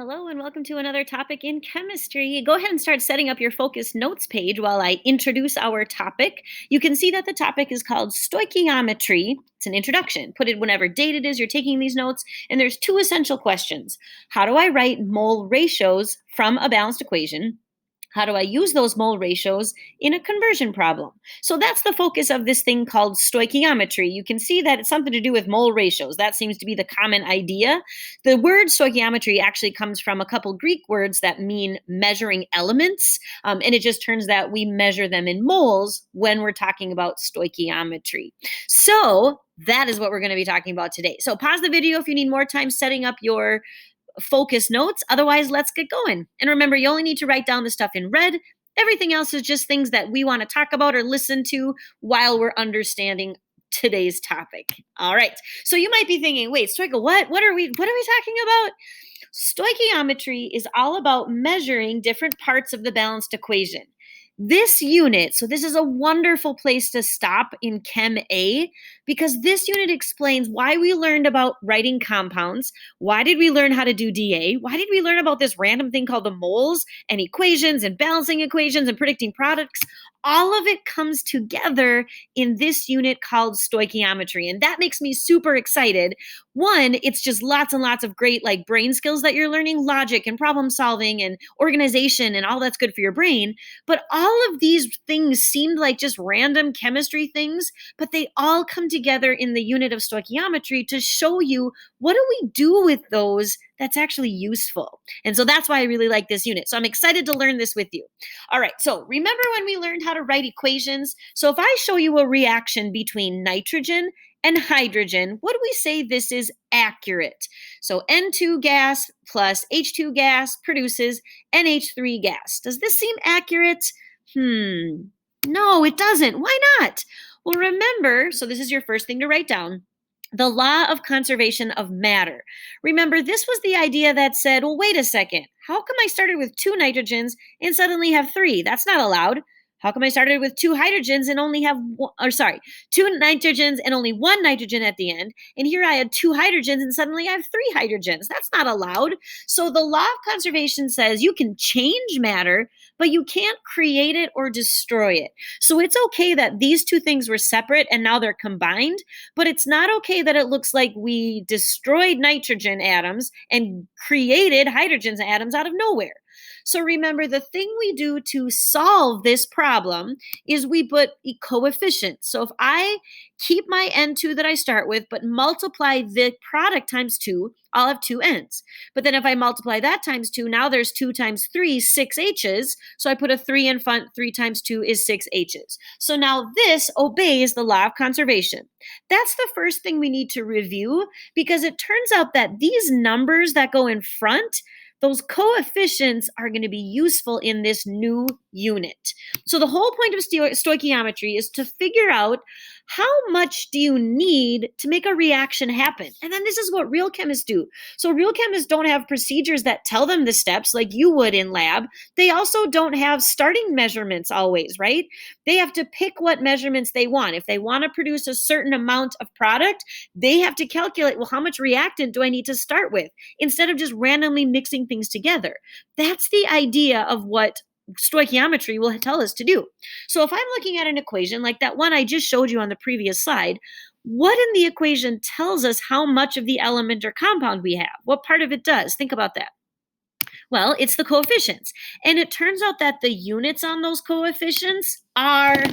Hello and welcome to another topic in chemistry. Go ahead and start setting up your focus notes page while I introduce our topic. You can see that the topic is called stoichiometry. It's an introduction. Put it whenever date it is you're taking these notes. And there's two essential questions. How do I write mole ratios from a balanced equation? How do I use those mole ratios in a conversion problem? So that's the focus of this thing called stoichiometry. You can see that it's something to do with mole ratios. That seems to be the common idea. The word stoichiometry actually comes from a couple Greek words that mean measuring elements. And it just turns that we measure them in moles when we're talking about stoichiometry. So that is what we're going to be talking about today. So pause the video if you need more time setting up your focus notes. Otherwise, let's get going. And remember, you only need to write down the stuff in red. Everything else is just things that we want to talk about or listen to while we're understanding today's topic. All right. So you might be thinking, wait, Stoichio, what are we talking about? Stoichiometry is all about measuring different parts of the balanced equation. This unit, so this is a wonderful place to stop in Chem A because this unit explains why we learned about writing compounds. Why did we learn how to do DA? Why did we learn about this random thing called the moles and equations and balancing equations and predicting products? All of it comes together in this unit called stoichiometry. And that makes me super excited. One, it's just lots and lots of great like brain skills that you're learning, logic and problem solving and organization and all that's good for your brain. But all of these things seemed like just random chemistry things, but they all come together in the unit of stoichiometry to show you what do we do with those that's actually useful. And so that's why I really like this unit. So I'm excited to learn this with you. All right, so remember when we learned how to write equations? So if I show you a reaction between nitrogen and hydrogen, what do we say this is accurate? So N2 gas plus H2 gas produces NH3 gas. Does this seem accurate? No, it doesn't. Why not? Well, remember, so this is your first thing to write down. The law of conservation of matter. Remember, this was the idea that said, well, wait a second. How come I started with two nitrogens and suddenly have three? That's not allowed. How come I started with two hydrogens and only have two nitrogens and only one nitrogen at the end? And here I had two hydrogens and suddenly I have three hydrogens. That's not allowed. So the law of conservation says you can change matter, but you can't create it or destroy it. So it's okay that these two things were separate and now they're combined, but it's not okay that it looks like we destroyed nitrogen atoms and created hydrogen atoms out of nowhere. So remember, the thing we do to solve this problem is we put coefficients. So if I keep my N2 that I start with, but multiply the product times 2, I'll have 2 N's. But then if I multiply that times 2, now there's 2 times 3, 6 H's. So I put a 3 in front. 3 times 2 is 6 H's. So now this obeys the law of conservation. That's the first thing we need to review because it turns out that these numbers that go in front, those coefficients are going to be useful in this new unit. So the whole point of stoichiometry is to figure out how much do you need to make a reaction happen? And then this is what real chemists do. So real chemists don't have procedures that tell them the steps like you would in lab. They also don't have starting measurements always, right? They have to pick what measurements they want. If they want to produce a certain amount of product, they have to calculate, well, how much reactant do I need to start with? Instead of just randomly mixing things together. That's the idea of what stoichiometry will tell us to do. So if I'm looking at an equation like that one I just showed you on the previous slide, what in the equation tells us how much of the element or compound we have? What part of it does? Think about that. Well, it's the coefficients. And it turns out that the units on those coefficients are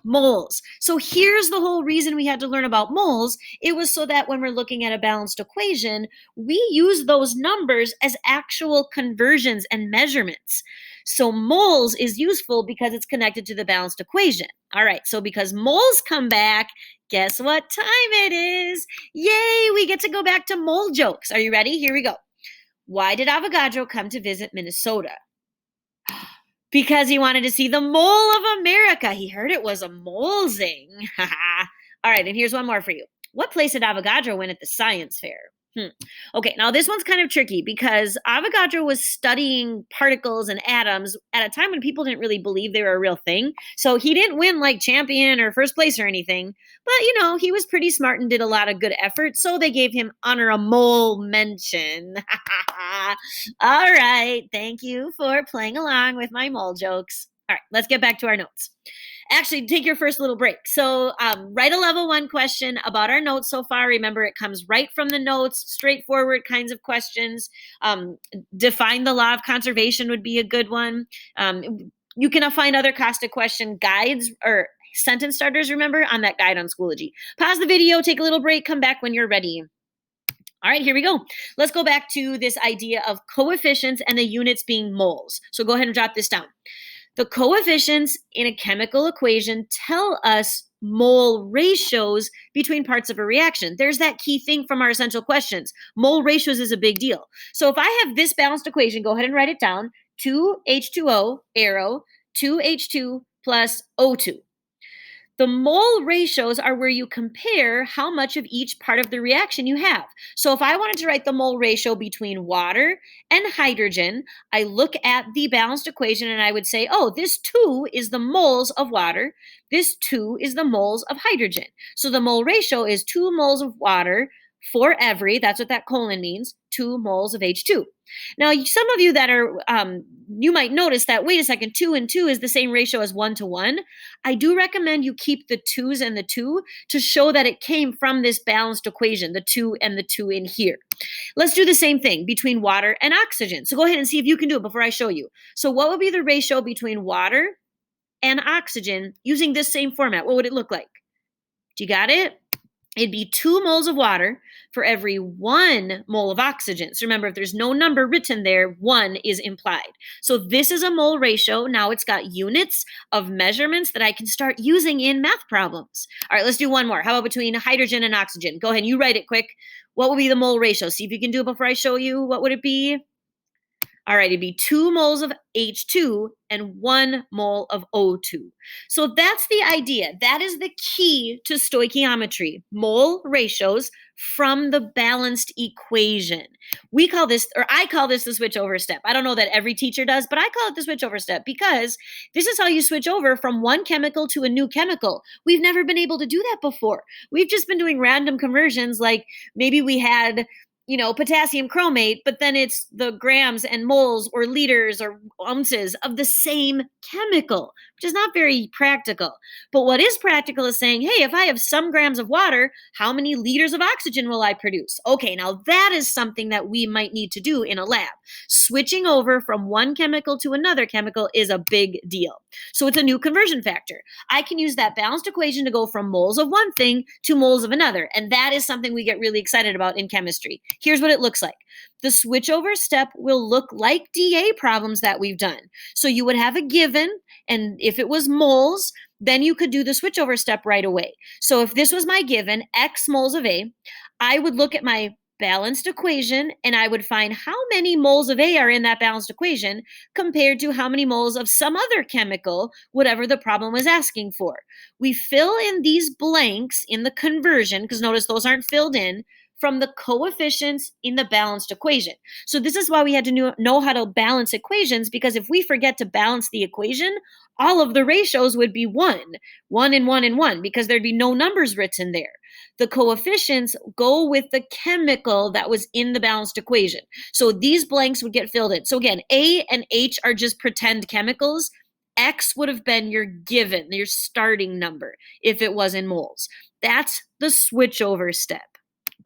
moles. So here's the whole reason we had to learn about moles. It was so that when we're looking at a balanced equation, we use those numbers as actual conversions and measurements. So moles is useful because it's connected to the balanced equation. All right, so because moles come back, guess what time it is? Yay, we get to go back to mole jokes. Are you ready? Here we go. Why did Avogadro come to visit Minnesota? Because he wanted to see the mole of America. He heard it was a molesing. All right, and here's one more for you. What place did Avogadro win at the science fair? Hmm. Okay, now this one's kind of tricky because Avogadro was studying particles and atoms at a time when people didn't really believe they were a real thing. So he didn't win like champion or first place or anything. But he was pretty smart and did a lot of good effort. So they gave him honorable mention. All right. Thank you for playing along with my mole jokes. All right, let's get back to our notes. Actually, take your first little break. So, write a level 1 question about our notes so far. Remember, it comes right from the notes, straightforward kinds of questions. Define the law of conservation would be a good one. You can find other Costa question guides or sentence starters, remember, on that guide on Schoology. Pause the video, take a little break, come back when you're ready. All right, here we go. Let's go back to this idea of coefficients and the units being moles. So go ahead and jot this down. The coefficients in a chemical equation tell us mole ratios between parts of a reaction. There's that key thing from our essential questions. Mole ratios is a big deal. So if I have this balanced equation, go ahead and write it down. 2H2O, arrow, 2H2 plus O2. The mole ratios are where you compare how much of each part of the reaction you have. So if I wanted to write the mole ratio between water and hydrogen, I look at the balanced equation and I would say, oh, this 2 is the moles of water. This 2 is the moles of hydrogen. So the mole ratio is 2 moles of water for every, that's what that colon means, 2 moles of H2. Now, some of you that are, you might notice that, wait a second, 2 and 2 is the same ratio as 1 to 1. I do recommend you keep the 2's and the 2 to show that it came from this balanced equation, the 2 and the 2 in here. Let's do the same thing between water and oxygen. So go ahead and see if you can do it before I show you. So what would be the ratio between water and oxygen using this same format? What would it look like? Do you got it? It'd be 2 moles of water for every 1 mole of oxygen. So remember, if there's no number written there, 1 is implied. So this is a mole ratio. Now it's got units of measurements that I can start using in math problems. All right, let's do one more. How about between hydrogen and oxygen? Go ahead, you write it quick. What would be the mole ratio? See if you can do it before I show you. What would it be? All right, it'd be 2 moles of H2 and 1 mole of O2. So that's the idea. That is the key to stoichiometry, mole ratios from the balanced equation. We call this, or I call this the switchover step. I don't know that every teacher does, but I call it the switchover step because this is how you switch over from one chemical to a new chemical. We've never been able to do that before. We've just been doing random conversions, like maybe we had potassium chromate, but then it's the grams and moles or liters or ounces of the same chemical, which is not very practical. But what is practical is saying, hey, if I have some grams of water, how many liters of oxygen will I produce? Okay, now that is something that we might need to do in a lab. Switching over from one chemical to another chemical is a big deal. So it's a new conversion factor. I can use that balanced equation to go from moles of one thing to moles of another. And that is something we get really excited about in chemistry. Here's what it looks like. The switchover step will look like DA problems that we've done. So you would have a given, and if it was moles, then you could do the switchover step right away. So if this was my given, X moles of A, I would look at my balanced equation and I would find how many moles of A are in that balanced equation compared to how many moles of some other chemical, whatever the problem was asking for. We fill in these blanks in the conversion, because notice those aren't filled in, from the coefficients in the balanced equation. So this is why we had to know how to balance equations, because if we forget to balance the equation, all of the ratios would be 1 and 1 and 1, because there'd be no numbers written there. The coefficients go with the chemical that was in the balanced equation. So these blanks would get filled in. So again, A and H are just pretend chemicals. X would have been your given, your starting number, if it was in moles. That's the switchover step.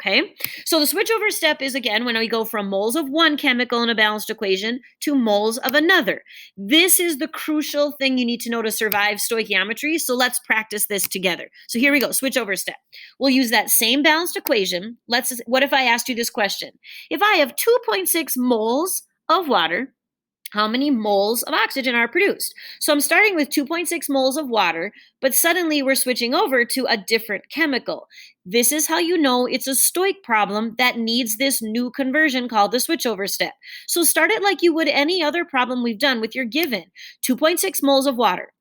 Okay, so the switchover step is, again, when we go from moles of one chemical in a balanced equation to moles of another. This is the crucial thing you need to know to survive stoichiometry. So let's practice this together. So here we go, switchover step. We'll use that same balanced equation. What if I asked you this question? If I have 2.6 moles of water, how many moles of oxygen are produced? So I'm starting with 2.6 moles of water, but suddenly we're switching over to a different chemical. This is how you know it's a stoich problem that needs this new conversion called the switchover step. So start it like you would any other problem we've done with your given 2.6 moles of water.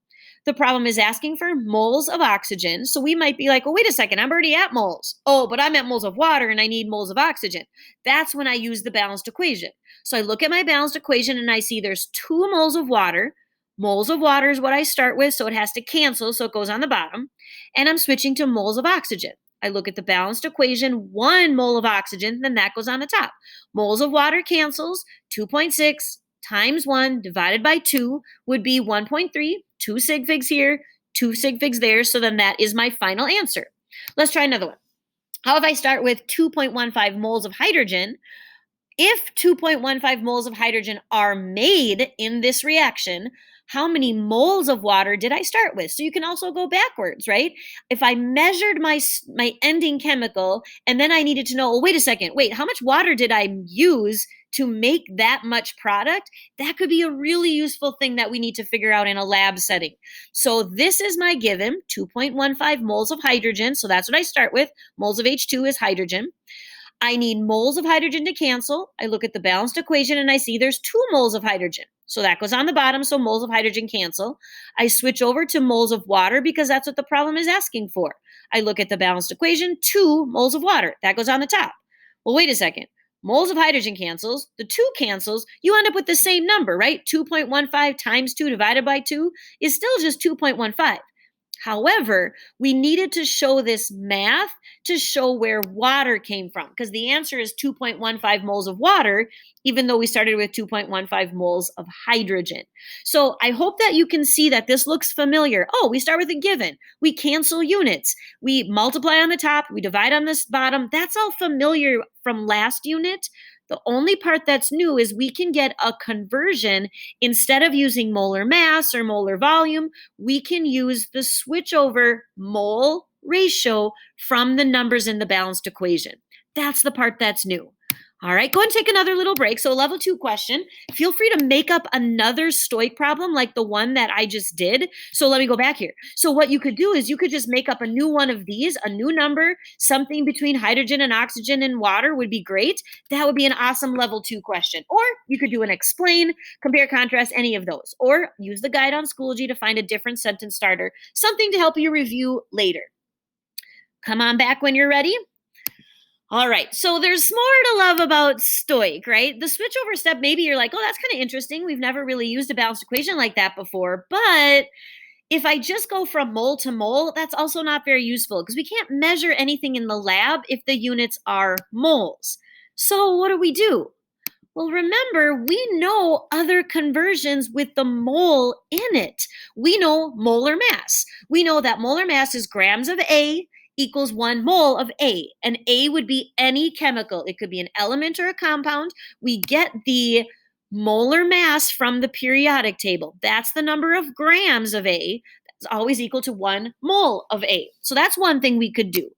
The problem is asking for moles of oxygen. So we might be like, oh, wait a second, I'm already at moles. Oh, but I'm at moles of water and I need moles of oxygen. That's when I use the balanced equation. So I look at my balanced equation and I see there's 2 moles of water. Moles of water is what I start with, so it has to cancel, so it goes on the bottom. And I'm switching to moles of oxygen. I look at the balanced equation, 1 mole of oxygen, then that goes on the top. Moles of water cancels, 2.6 times 1 divided by 2 would be 1.3, 2 sig figs here, 2 sig figs there, so then that is my final answer. Let's try another one. How if I start with 2.15 moles of hydrogen? If 2.15 moles of hydrogen are made in this reaction, how many moles of water did I start with? So you can also go backwards, right? If I measured my ending chemical and then I needed to know, oh, wait a second, how much water did I use to make that much product? That could be a really useful thing that we need to figure out in a lab setting. So this is my given, 2.15 moles of hydrogen. So that's what I start with. Moles of H2 is hydrogen. I need moles of hydrogen to cancel. I look at the balanced equation and I see there's 2 moles of hydrogen. So that goes on the bottom, so moles of hydrogen cancel. I switch over to moles of water because that's what the problem is asking for. I look at the balanced equation, 2 moles of water. That goes on the top. Well, wait a second. Moles of hydrogen cancels, the 2 cancels, you end up with the same number, right? 2.15 times 2 divided by 2 is still just 2.15. However, we needed to show this math to show where water came from because the answer is 2.15 moles of water, even though we started with 2.15 moles of hydrogen. So I hope that you can see that this looks familiar. Oh, we start with a given. We cancel units. We multiply on the top. We divide on this bottom. That's all familiar from last unit. The only part that's new is we can get a conversion. Instead of using molar mass or molar volume, we can use the switchover mole ratio from the numbers in the balanced equation. That's the part that's new. All right, go and take another little break. So level 2 question, feel free to make up another STOIC problem like the one that I just did. So let me go back here. So what you could do is you could just make up a new one of these, a new number, something between hydrogen and oxygen and water would be great. That would be an awesome level 2 question. Or you could do an explain, compare, contrast, any of those. Or use the guide on Schoology to find a different sentence starter, something to help you review later. Come on back when you're ready. All right, so there's more to love about STOIC, right? The switchover step, maybe you're like, oh, that's kind of interesting. We've never really used a balanced equation like that before. But if I just go from mole to mole, that's also not very useful because we can't measure anything in the lab if the units are moles. So what do? Well, remember, we know other conversions with the mole in it. We know molar mass. We know that molar mass is grams of A equals 1 mole of A. And A would be any chemical. It could be an element or a compound. We get the molar mass from the periodic table. That's the number of grams of A. That's always equal to 1 mole of A. So that's one thing we could do.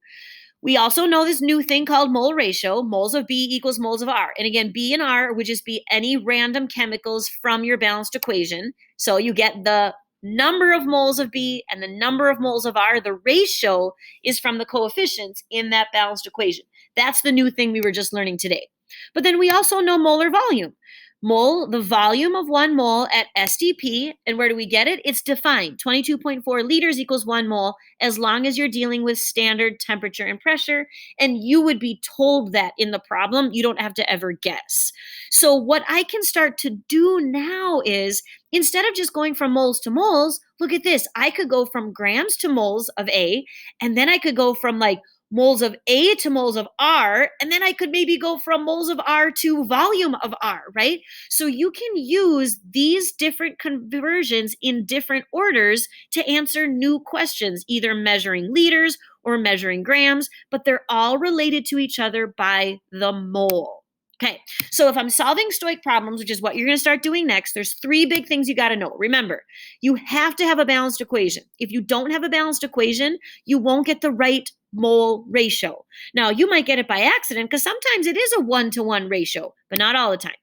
We also know this new thing called mole ratio. Moles of B equals moles of R. And again, B and R would just be any random chemicals from your balanced equation. So you get the number of moles of B and the number of moles of R. The ratio is from the coefficients in that balanced equation. That's the new thing we were just learning today. But then we also know molar volume. Mole, the volume of 1 mole at STP, and where do we get it? It's defined. 22.4 liters equals 1 mole as long as you're dealing with standard temperature and pressure, and you would be told that in the problem. You don't have to ever guess. So what I can start to do now is, instead of just going from moles to moles, look at this. I could go from grams to moles of A, and then I could go from like moles of A to moles of R, and then I could maybe go from moles of R to volume of R, right? So you can use these different conversions in different orders to answer new questions, either measuring liters or measuring grams, but they're all related to each other by the mole. Okay, so if I'm solving STOIC problems, which is what you're going to start doing next, there's 3 big things you got to know. Remember, you have to have a balanced equation. If you don't have a balanced equation, you won't get the right mole ratio. Now, you might get it by accident because sometimes it is a 1-to-1 ratio, but not all the time.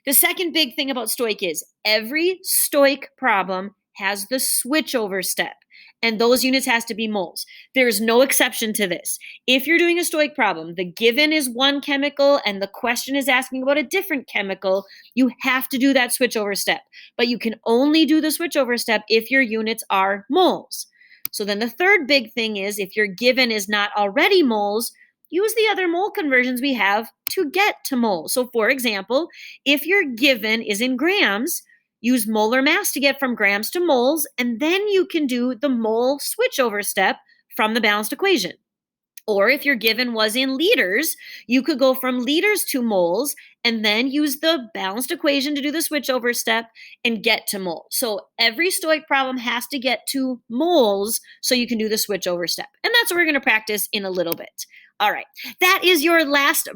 The second big thing about STOIC is every STOIC problem has the switchover step. and those units has to be moles. There's no exception to this. If you're doing a stoic problem, the given is one chemical and the question is asking about a different chemical, you have to do that switchover step. But you can only do the switchover step if your units are moles. So then the third big thing is if your given is not already moles, use the other mole conversions we have to get to moles. So for example, if your given is in grams, use molar mass to get from grams to moles, and then you can do the mole switchover step from the balanced equation. Or if your given was in liters, you could go from liters to moles and then use the balanced equation to do the switchover step and get to moles. So every stoic problem has to get to moles so you can do the switchover step. And that's what we're going to practice in a little bit. All right, that is your last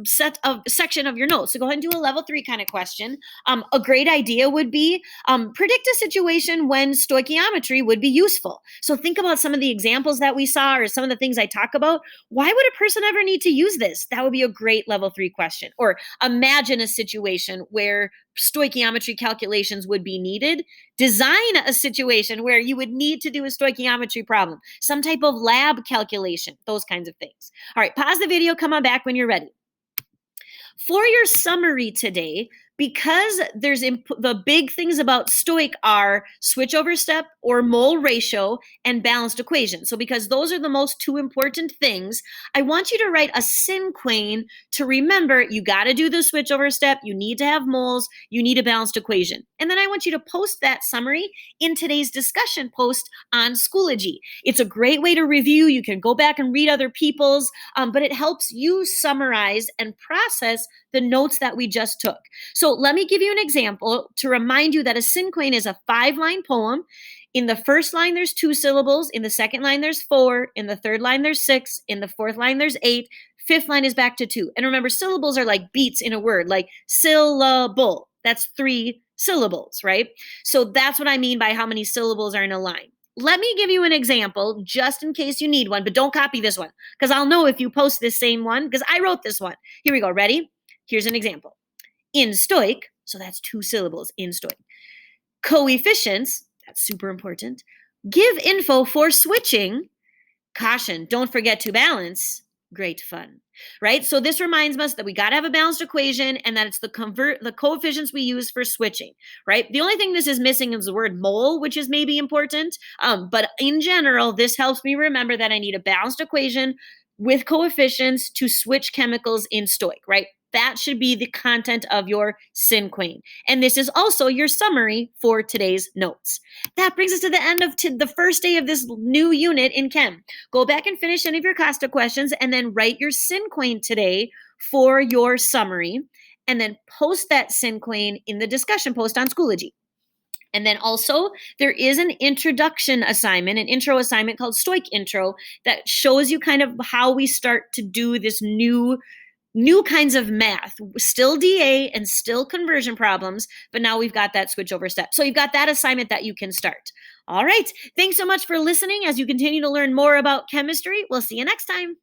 section of your notes. So go ahead and do a level 3 kind of question. A great idea would be predict a situation when stoichiometry would be useful. So think about some of the examples that we saw or some of the things I talk about. Why would a person ever need to use this? That would be a great level 3 question. Or imagine a situation where stoichiometry calculations would be needed. Design a situation where you would need to do a stoichiometry problem, some type of lab calculation, those kinds of things. All right, pause the video, come on back when you're ready. For your summary today, because the big things about stoic are switchover step or mole ratio and balanced equation. So because those are the most two important things, I want you to write a synquane to remember you got to do the switchover step, you need to have moles, you need a balanced equation. And then I want you to post that summary in today's discussion post on Schoology. It's a great way to review. You can go back and read other people's, but it helps you summarize and process the notes that we just took. So let me give you an example to remind you that a synquane is a 5-line poem. In the first line, there's 2 syllables. In the second line, there's 4. In the third line, there's 6. In the fourth line, there's 8. Fifth line is back to 2. And remember, syllables are like beats in a word, like syllable. That's 3 syllables, right? So that's what I mean by how many syllables are in a line. Let me give you an example just in case you need one, but don't copy this one because I'll know if you post this same one because I wrote this one. Here we go. Ready? Here's an example. In stoic, so that's 2 syllables in stoic. Coefficients, that's super important. Give info for switching. Caution, don't forget to balance. Great fun, right? So this reminds us that we got to have a balanced equation and that it's the coefficients we use for switching, right? The only thing this is missing is the word mole, which is maybe important. But in general, this helps me remember that I need a balanced equation with coefficients to switch chemicals in stoic, right? That should be the content of your synquane. And this is also your summary for today's notes. That brings us to the end of the first day of this new unit in Chem. Go back and finish any of your COSTA questions and then write your synquane today for your summary. And then post that synquane in the discussion post on Schoology. And then also, there is an introduction assignment, an intro assignment called Stoic Intro that shows you kind of how we start to do this new kinds of math, still DA and still conversion problems, but now we've got that switchover step. So you've got that assignment that you can start. All right. Thanks so much for listening as you continue to learn more about chemistry. We'll see you next time.